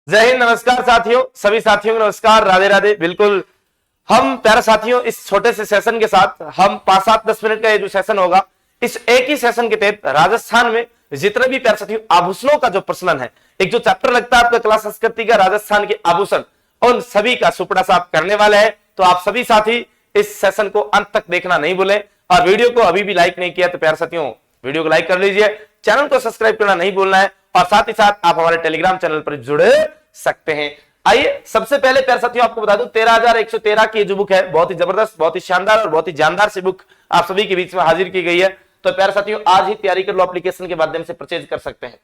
जय हिंद, नमस्कार साथियों, सभी साथियों को नमस्कार, राधे राधे। बिल्कुल हम प्यारे साथियों इस छोटे से सेशन के साथ हम 5-7-10 मिनट का ये जो सेशन होगा, इस एक ही सेशन के तहत राजस्थान में जितने भी प्यारे साथियों आभूषणों का जो प्रचलन है, एक जो चैप्टर लगता है आपका कला संस्कृति का राजस्थान के आभूषण, उन सभी का सुपड़ा साफ करने वाले हैं। तो आप सभी साथी इस सेशन को अंत तक देखना नहीं भूलें और वीडियो को अभी भी लाइक नहीं किया तो प्यारे साथियों वीडियो को लाइक कर लीजिए, चैनल को सब्सक्राइब करना नहीं भूलना है और साथ ही साथ आप हमारे टेलीग्राम चैनल पर जुड़े सकते हैं। आइए सबसे पहले प्यारे साथियों आपको बता दूं 13,113 की जो बुक है, बहुत ही जबरदस्त, बहुत ही शानदार और बहुत ही जानदार सी बुक आप सभी के बीच में हाजिर की गई है। तो प्यारे साथियों आज ही तैयारी कर लो, एप्लीकेशन के माध्यम से परचेज कर सकते हैं।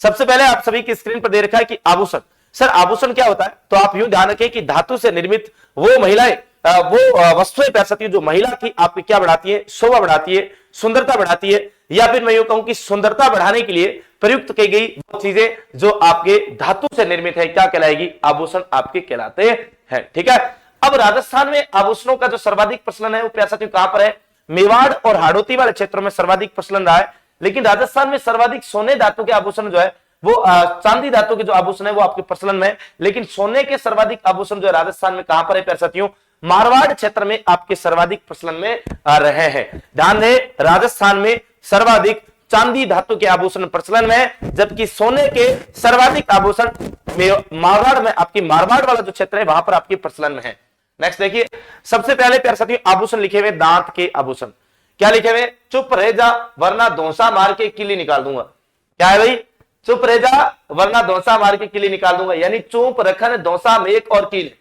सबसे पहले आप सभी की स्क्रीन पर दे रखा है कि आभूषण। सर आभूषण क्या होता है? तो आप यूं ध्यान रखें कि धातु से निर्मित वो महिलाएं, वो वस्तुएं प्यारे साथियों जो महिला की आपकी क्या बढ़ाती है, शोभा बढ़ाती है, सुंदरता बढ़ाती है, या फिर मैं यूं कहूं कि सुंदरता बढ़ाने के लिए प्रयुक्त की गई वो चीजें जो आपके धातु से निर्मित है, क्या कहलाएगी? आभूषण आपके कहलाते हैं। ठीक है। अब राजस्थान में आभूषणों का जो सर्वाधिक प्रचलन है वो प्यारे साथियों कहां पर है? मेवाड़ और हाड़ौती वाले क्षेत्रों में सर्वाधिक प्रचलन रहा है। लेकिन राजस्थान में सर्वाधिक सोने धातु के आभूषण जो है वो चांदी धातु के जो आभूषण है वो आपके प्रचलन में है। लेकिन सोने के सर्वाधिक आभूषण जो है राजस्थान में कहां पर है प्यारे साथियों? मारवाड़ क्षेत्र में आपके सर्वाधिक प्रचलन में रहे हैं। ध्यान दें, राजस्थान में सर्वाधिक चांदी धातु के आभूषण प्रचलन में है, जबकि सोने के सर्वाधिक आभूषण मारवाड़ में, आपकी मारवाड़ वाला जो क्षेत्र है वहां पर आपके प्रचलन में है। नेक्स्ट देखिए, सबसे पहले प्यारे साथियों आभूषण लिखे हुए दांत के आभूषण। क्या लिखे हुए? चुप रह जा वरना धौंसा मार के किली निकाल दूंगा। क्या है भाई? चुप रह जा वरना धौंसा मार के किली निकाल दूंगा, यानी चुप रखन धौंसा मेक और कील।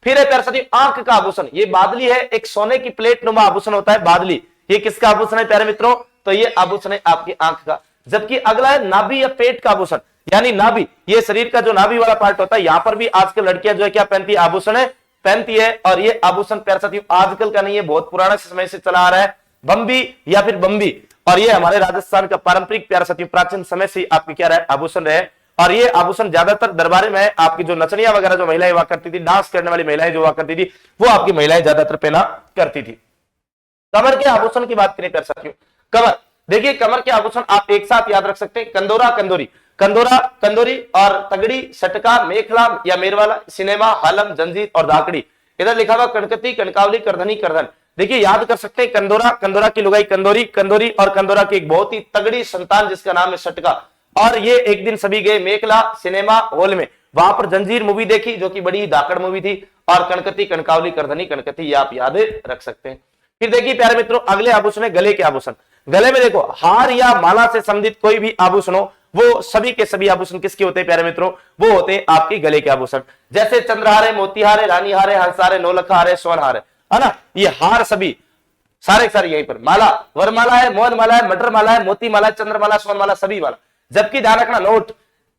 फिर है प्यारे साथियों आंख का आभूषण। ये बादली है, एक सोने की प्लेट नुमा आभूषण होता है बादली। ये किसका आभूषण है प्यारे मित्रों? तो ये आभूषण है आपकी आंख का। जबकि अगला है नाभि या पेट का आभूषण, यानी नाभि, ये शरीर का जो नाभि वाला पार्ट होता है, यहां पर भी आजकल लड़कियां जो है क्या पहनती है? आभूषण है पहनती है। और ये आभूषण प्यारे साथियों आजकल का नहीं है, बहुत पुराना समय से चला आ रहा है, बम्बी या फिर बम्बी। और ये हमारे राजस्थान का पारंपरिक प्यारे साथियों प्राचीन समय से आपकी क्या रहा है? आभूषण रहे। और ये आभूषण ज्यादातर दरबारे में आपकी जो नचनिया वगैरह जो महिलाएं हुआ करती थी, डांस करने वाली महिलाएं जो हुआ करती थी, वो आपकी महिलाएं ज्यादातर पहना करती थी। कमर के आभूषण की बात करें प्यारे साथियों, कमर देखिए, कमर के आभूषण आप एक साथ याद रख सकते हैं। कंदोरा कंदोरी, कंदोरा कंदोरी और तगड़ी, सटका, मेखला या मेरवाला, सिनेमा, हलम, जंजीर और धाकड़ी। इधर लिखा हुआ कणकती, कनकावली, करधनी, करधन। देखिए याद कर सकते हैं कंदोरा, कंदोरा की लुगाई कंदोरी, कंदोरी और कंदोरा की एक बहुत ही तगड़ी संतान जिसका नाम है सटका। और ये एक दिन सभी गए मेखला सिनेमा हॉल में, वहां पर जंजीर मूवी देखी जो कि बड़ी धाकड़ मूवी थी। और कणकती, कनकावली, करधनी, कणकती ये आप याद रख सकते हैं। फिर देखिए प्यारे मित्रों अगले आभूषण है गले के आभूषण। गले में देखो हार या माला से संबंधित कोई भी आभूषण हो, वो सभी के सभी आभूषण किसके होते हैं प्यारे मित्रों? वो होते हैं आपके गले के आभूषण। जैसे चंद्रहार है, मोतीहार है, रानी हार है, हंसहार है, नौलखा है, स्वरहार है ना। ये हार सभी सारे सारे यहीं पर। माला वरमाला है, मोहन माला है, मटर माला है, मोती माला है, चंद्रमाला, स्वर्ण माला, सभी माला। जबकि ध्यान रखना नोट,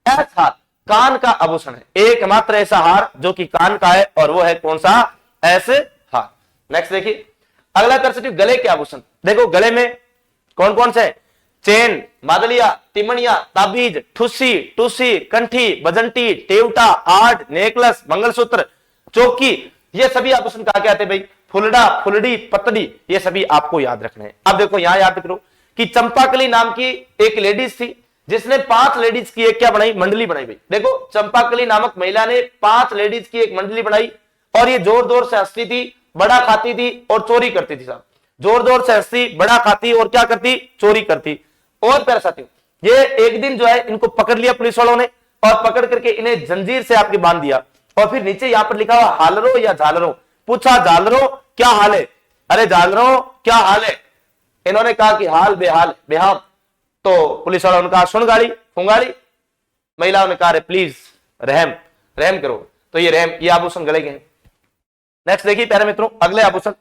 ऐसा हार कान का आभूषण है, एकमात्र ऐसा हार जो कि कान का है, और वो है कौन सा? ऐसे हार। नेक्स्ट देखिए अगला कर सकते गले के आभूषण। देखो गले में कौन कौन से? चेन, मादलिया, तिमणिया, ताबीज, ठुसी, टूसी, कंठी, बजंटी, टेवटा, आर्ट, नेकलेस, मंगलसूत्र, चौकी, ये सभी आभूषण कहा क्या आते भाई? फुलडा, फुलडी, पतड़ी, ये सभी आपको याद रखने हैं। अब देखो यहां याद करो कि चंपाकली नाम की एक लेडीज थी जिसने 5 लेडीज की एक क्या बनाई? मंडली बनाई भाई। देखो चंपाकली नामक महिला ने 5 लेडीज की एक मंडली बनाई, और ये जोर जोर से हंसती थी, बड़ा खाती थी और चोरी करती थी। साहब जोर जोर से हंसती, बड़ा खाती और क्या करती? चोरी करती। और प्यारे साथियों ये एक दिन जो है इनको पकड़ लिया पुलिस वालों ने, और पकड़ करके इन्हें जंजीर से आपके बांध दिया। और फिर नीचे यहां पर लिखा हुआ हालरो या झालरो। पूछा जालरो क्या हाल है? अरे जालरो क्या हाल है? इन्होंने कहा कि हाल बेहाल बेहाल। तो पुलिस वालों ने कहा सुन गाड़ी फुंगाड़ी। महिलाओं ने कहा अरे प्लीज रहम रहम करो। तो ये रहम, ये आभूषण गले के हैं। नेक्स्ट देखिए प्यारे मित्रों अगले आभूषण।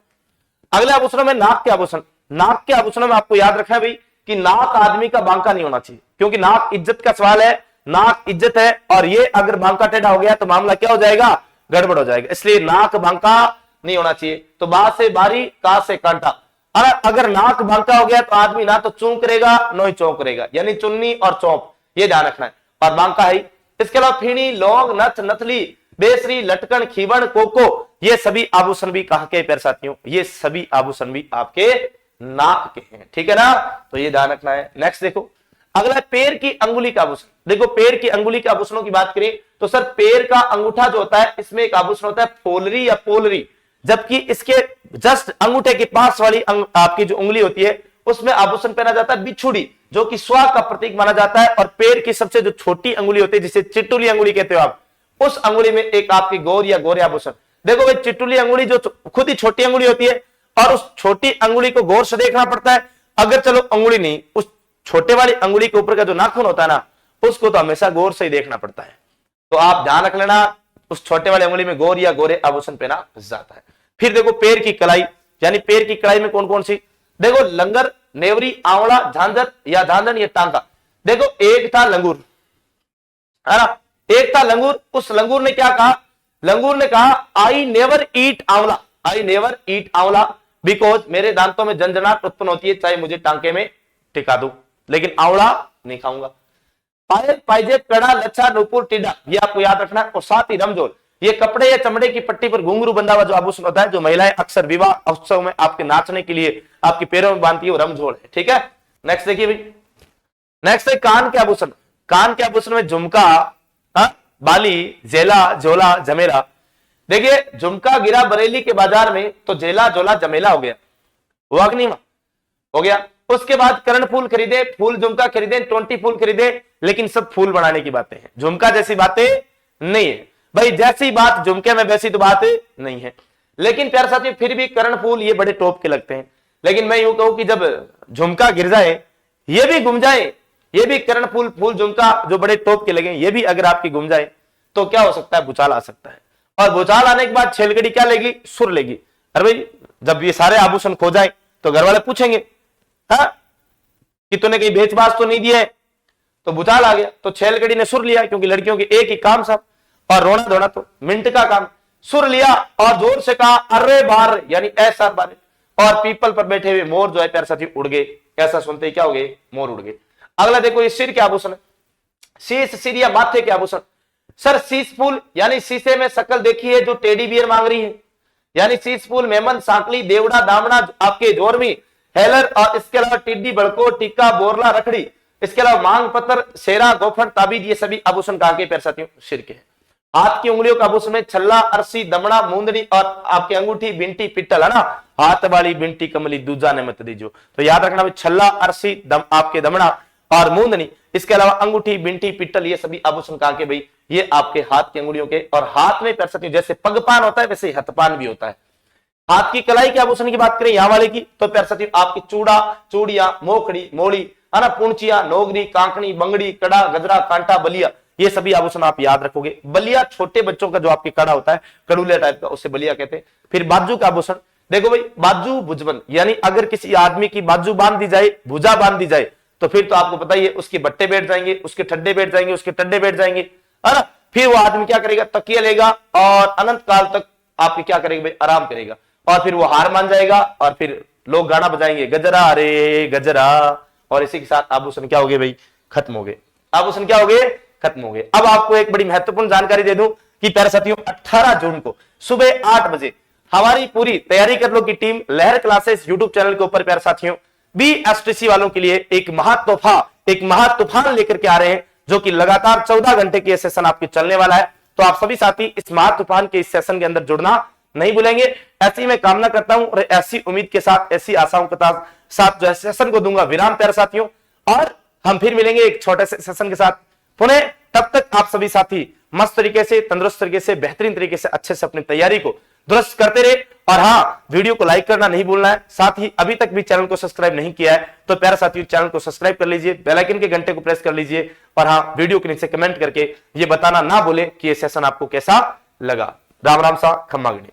अगले आभूषणों में नाक के आभूषण। नाक के आभूषणों में आपको याद रखना है भाई कि नाक आदमी का बांका नहीं होना चाहिए, क्योंकि नाक इज्जत का सवाल है, नाक इज्जत है। और ये अगर बांका टेढ़ा हो गया तो मामला क्या हो जाएगा? गड़बड़ हो जाएगा। इसलिए नाक बांका नहीं होना चाहिए। तो बा से बारी, का से कांटा। अगर नाक बांका हो गया तो आदमी ना तो चूं करेगा ना ही चौंक करेगा, यानी चुन्नी और चौंक, ये ध्यान रखना है। और बांका है। इसके अलावा फीणी, लौंग, नथ, नथली, बेसरी, लटकन, खीबन, कोको, ये सभी आभूषण भी कहां के प्यारे साथियों? ये सभी आभूषण भी आपके नाक के हैं। ठीक है ना। तो ये ध्यान रखना है। नेक्स्ट देखो अगला है पैर की अंगुली का आभूषण। देखो पैर की अंगुली के आभूषणों की बात करें तो सर पैर का अंगूठा जो होता है इसमें एक आभूषण होता है फोलरी या पोलरी, जबकि इसके जस्ट अंगूठे के पास वाली आपकी जो उंगली होती है उसमें आभूषण पहना जाता है बिछुड़ी, जो कि स्वाग का प्रतीक माना जाता है। और पैर की सबसे जो छोटी अंगुली होती है जिसे चिटुली अंगुली कहते हो आप, उस अंगुली में एक आपकी गौर या गोरे आभूषण। देखो भाई चिटुली अंगुली जो खुद ही छोटी अंगुली होती है और उस छोटी अंगुली को गौर से देखना पड़ता है। अगर चलो अंगुली नहीं, उस छोटे वाली अंगुली के ऊपर का जो नाखून होता है ना उसको तो हमेशा गौर से ही देखना पड़ता है। तो आप ध्यान रख लेना उस छोटे वाली अंगुली में गौर या गोरे आभूषण पहना जाता है। फिर देखो पैर की कलाई, यानी पैर की कलाई में कौन कौन सी, देखो लंगर, नेवरी, आंवला, झांझर या झांझन या टांका। देखो एक था लंगूर, है ना, एक था लंगूर। उस लंगूर ने क्या कहा, लंगूर ने कहा आई नेवर ईट आंवला, आई नेवर ईट आंवला बिकॉज मेरे दांतों में झंझनाहट उत्पन्न होती है चाहे मुझे टांके में टिका दो, लेकिन आंवला नहीं खाऊंगा। पायल, पाइजेब, कड़ा, लच्छा, नूपुर, टिड्डा, ये आपको याद रखना है। और साथ ही रमजोल, ये कपड़े या चमड़े की पट्टी पर घुंघरू बंधा हुआ जो आभूषण होता है जो महिलाएं अक्सर विवाह उत्सव में आपके नाचने के लिए आपके पैरों में बांधती है, वो रमझोल है। ठीक है, नेक्स्ट देखिए भाई, नेक्स्ट है कान के आभूषण। कान के आभूषण में झुमका, बाली, जेला, झोला, जमेला। देखिए झुमका गिरा बरेली के बाजार में तो जेला, झोला, जमेला हो गया, हुआ कि नहीं हो गया। उसके बाद कर्ण फूल खरीदे, फूल झुमका खरीदे, 20 फूल खरीदे, लेकिन सब फूल बनाने की बातें हैं, झुमका जैसी बातें नहीं है भाई। जैसी बात झुमके में वैसी तो बात नहीं है। लेकिन प्यारे साथियों फिर भी कर्ण फूल ये बड़े टॉप के लगते हैं। लेकिन मैं यूं कहूं कि जब झुमका गिर जाए, ये भी गुम जाए, ये भी कर्ण फूल, फूल झुमका जो बड़े टॉप के लगे, ये भी अगर आपकी गुम जाए तो क्या हो सकता है, भूचाल आ सकता है। और भूचाल आने के बाद छेलगड़ी क्या लेगी, सुर लेगी। अरे भाई जब ये सारे आभूषण खो जाए तो घर वाले पूछेंगे कि तूने कहीं बेचबाज तो नहीं दिया है, तो भूचाल आ गया। तो छेलगड़ी ने सुर लिया, क्योंकि लड़कियों के एक ही काम सब, और रोना धोना तो मिनट का काम। सुर लिया और जोर से कहा अरे बार, यानी ऐसा बारे। और पीपल पर बैठे हुए मोर जो है प्यारे साथी उड़ गए। ऐसा सुनते ही क्या हो गए, मोर उड़ गए। अगला देखो ये सिर के आभूषण है, शीश, सिर या माथे के आभूषण। सर शीश फूल, यानी शीशे में शक्ल देखी है जो टेडी बियर मांग रही है, यानी शीश फूल, मेमन, सांकली, देवड़ा, दामना, आपके जोरमी, हेलर, और इसके अलावा टिड्डी, बड़को, टिक्का, बोरला, रखड़ी, इसके अलावा मांग पत्थर, शेरा, गोफन, ताबीज, ये सभी आभूषण कहां के प्यारे साथियों, सिर के हैं। हाथ की उंगलियों का आभूषण में छल्ला, अरसी, दमड़ा, मूंदनी और आपकी अंगूठी, बिंटी, पिट्टल, है ना, हाथ वाली बिंटी कमली दूजा ने मत दीजो। तो याद रखना भाई छल्ला, अरसी, आपके दमड़ा और मूंदनी, इसके अलावा अंगूठी, बिंटी, पिट्टल, ये सभी आभूषण कहां के भाई, ये आपके हाथ की अंगुलियों के। और हाथ में प्यारे साथियों जैसे पगपान होता है वैसे हथपान भी होता है। हाथ की कलाई के आभूषण की बात करें यहां वाले की, तो प्यारे साथियों आपकी चूड़ा, चूड़िया, मोखड़ी, मोड़ी, है ना, पुंचिया, नोगरी, कांकड़ी, बंगड़ी, कड़ा, गजरा, कांटा, बलिया, ये सभी आभूषण आप याद रखोगे। बलिया छोटे बच्चों का जो आपके कड़ा होता है, कड़ूले टाइप का, उससे बलिया कहते हैं। फिर बाजू का आभूषण, देखो भाई बाजू भुजबन, यानी अगर किसी आदमी की बाजू बांध दी जाए, भुजा बांध दी जाए, तो फिर तो आपको पता ही है उसके बट्टे बैठ जाएंगे, उसके ठड्डे बैठ जाएंगे, उसके टड्डे बैठ जाएंगे, है ना। फिर वो आदमी क्या करेगा, तकिया लेगा और अनंत काल तक आपके क्या करेगा भाई, आराम करेगा। और फिर वो हार मान जाएगा और फिर लोग गाना बजाएंगे, गजरा रे गजरा, और इसी के साथ आभूषण क्या हो गए भाई, खत्म हो गए। आभूषण क्या हो गए, खत्म हो गए। अब आपको एक बड़ी महत्वपूर्ण जानकारी दे दूं कि प्यारे साथियों 18 जून को सुबह 8 बजे हमारी पूरी तैयारी कर लो की टीम लहर क्लासेस यूट्यूब चैनल के ऊपर प्यारे साथियों BSTC वालों के लिए एक महातोहफा, एक महातूफान लेकर के आ रहे हैं, जो कि लगातार 14 घंटे के सेशन आपके चलने वाला है। तो आप सभी साथी इस महातूफान के इस सेशन के अंदर जुड़ना नहीं भूलेंगे। ऐसी मैं कामना करता हूं और ऐसी उम्मीद के साथ, ऐसी आशाओं के साथ जो है सेशन को दूंगा विराम प्यारे साथियों। और हम फिर मिलेंगे एक छोटे से सेशन के साथ पुनः। तब तक आप सभी साथी मस्त तरीके से, तंदुरुस्त तरीके से, बेहतरीन तरीके से, अच्छे से अपनी तैयारी को दुरुस्त करते रहे। और हाँ, वीडियो को लाइक करना नहीं भूलना है। साथ ही अभी तक भी चैनल को सब्सक्राइब नहीं किया है तो प्यारे साथियों चैनल को सब्सक्राइब कर लीजिए, बेल आइकन के घंटे को प्रेस कर लीजिए। और हाँ, वीडियो के नीचे कमेंट करके ये बताना ना भूले कि ये सेशन आपको कैसा लगा। राम राम सा, खम्मा गणी।